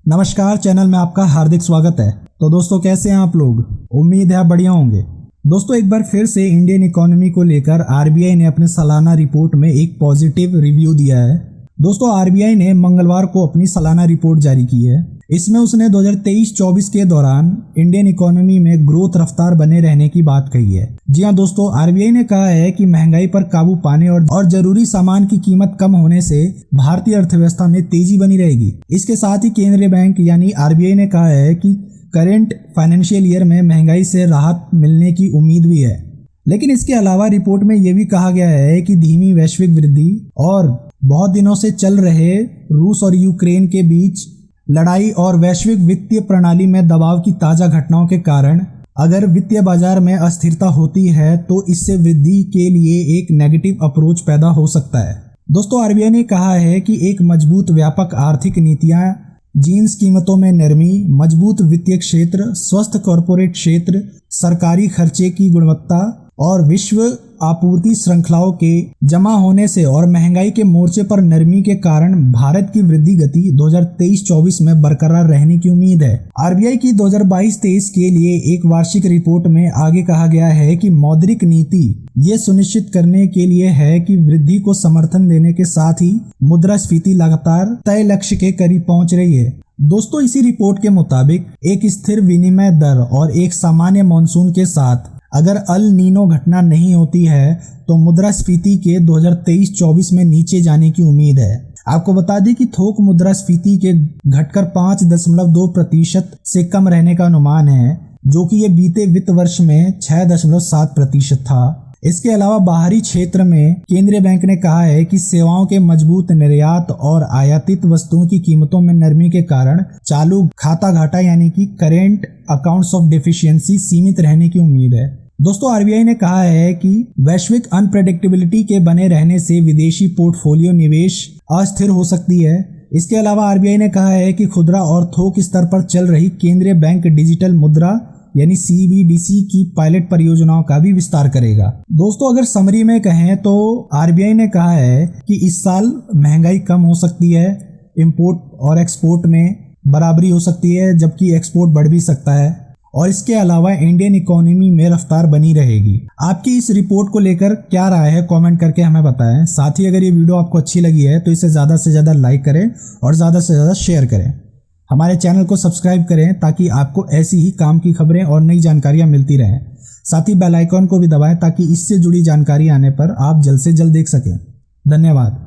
नमस्कार, चैनल में आपका हार्दिक स्वागत है। तो दोस्तों, कैसे हैं आप लोग? उम्मीद है आप बढ़िया होंगे। दोस्तों, एक बार फिर से इंडियन इकोनॉमी को लेकर आरबीआई ने अपने सालाना रिपोर्ट में एक पॉजिटिव रिव्यू दिया है। दोस्तों, आरबीआई ने मंगलवार को अपनी सालाना रिपोर्ट जारी की है। इसमें उसने 2023-24 के दौरान इंडियन इकोनॉमी में ग्रोथ रफ्तार बने रहने की बात कही है। जी हाँ दोस्तों, आरबीआई ने कहा है कि महंगाई पर काबू पाने और जरूरी सामान की कीमत कम होने से भारतीय अर्थव्यवस्था में तेजी बनी रहेगी। इसके साथ ही केंद्रीय बैंक यानी आरबीआई ने कहा है कि करंट फाइनेंशियल ईयर में महंगाई से राहत मिलने की उम्मीद भी है। लेकिन इसके अलावा रिपोर्ट में यह भी कहा गया है कि धीमी वैश्विक वृद्धि और बहुत दिनों से चल रहे रूस और यूक्रेन के बीच लड़ाई और वैश्विक वित्तीय प्रणाली में दबाव की ताजा घटनाओं के कारण अगर वित्तीय बाजार में अस्थिरता होती है तो इससे वृद्धि के लिए एक नेगेटिव अप्रोच पैदा हो सकता है। दोस्तों, आरबीआई ने कहा है कि एक मजबूत व्यापक आर्थिक नीतियां, जीन्स कीमतों में नरमी, मजबूत वित्तीय क्षेत्र, स्वस्थ कॉरपोरेट क्षेत्र, सरकारी खर्चे की गुणवत्ता और विश्व आपूर्ति श्रृंखलाओं के जमा होने से और महंगाई के मोर्चे पर नरमी के कारण भारत की वृद्धि गति 2023-24 में बरकरार रहने की उम्मीद है। आरबीआई की 2022-23 के लिए एक वार्षिक रिपोर्ट में आगे कहा गया है कि मौद्रिक नीति ये सुनिश्चित करने के लिए है कि वृद्धि को समर्थन देने के साथ ही मुद्रास्फीति लगातार तय लक्ष्य के करीब पहुंच रही है। दोस्तों, इसी रिपोर्ट के मुताबिक एक स्थिर विनिमय दर और एक सामान्य मानसून के साथ अगर अल नीनो घटना नहीं होती है तो मुद्रास्फीति के 2023-24 में नीचे जाने की उम्मीद है। आपको बता दें कि थोक मुद्रास्फीति के घटकर 5.2% से कम रहने का अनुमान है, जो कि ये बीते वित्त वर्ष में 6.7% था। इसके अलावा बाहरी क्षेत्र में केंद्रीय बैंक ने कहा है कि सेवाओं के मजबूत निर्यात और आयातित वस्तुओं की कीमतों में नरमी के कारण चालू खाता घाटा यानी कि करेंट अकाउंट्स ऑफ डेफिशिएंसी सीमित रहने की उम्मीद है। दोस्तों, आरबीआई ने कहा है कि वैश्विक अनप्रेडिक्टेबिलिटी के बने रहने से विदेशी पोर्टफोलियो निवेश अस्थिर हो सकती है। इसके अलावा आरबीआई ने कहा है कि खुदरा और थोक स्तर पर चल रही केंद्रीय बैंक डिजिटल मुद्रा यानी सीबीडीसी की पायलट परियोजनाओं का भी विस्तार करेगा। दोस्तों, अगर समरी में कहें तो आरबीआई ने कहा है कि इस साल महंगाई कम हो सकती है, इंपोर्ट और एक्सपोर्ट में बराबरी हो सकती है, जबकि एक्सपोर्ट बढ़ भी सकता है, और इसके अलावा इंडियन इकोनॉमी में रफ्तार बनी रहेगी। आपकी इस रिपोर्ट को लेकर क्या राय है, कमेंट करके हमें बताएं। साथ ही अगर ये वीडियो आपको अच्छी लगी है तो इसे ज़्यादा से ज़्यादा लाइक करें और ज़्यादा से ज़्यादा शेयर करें। हमारे चैनल को सब्सक्राइब करें ताकि आपको ऐसी ही काम की खबरें और नई जानकारियां मिलती रहें। साथ ही बेल आइकॉन को भी दबाएं ताकि इससे जुड़ी जानकारी आने पर आप जल्द से जल्द देख सकें। धन्यवाद।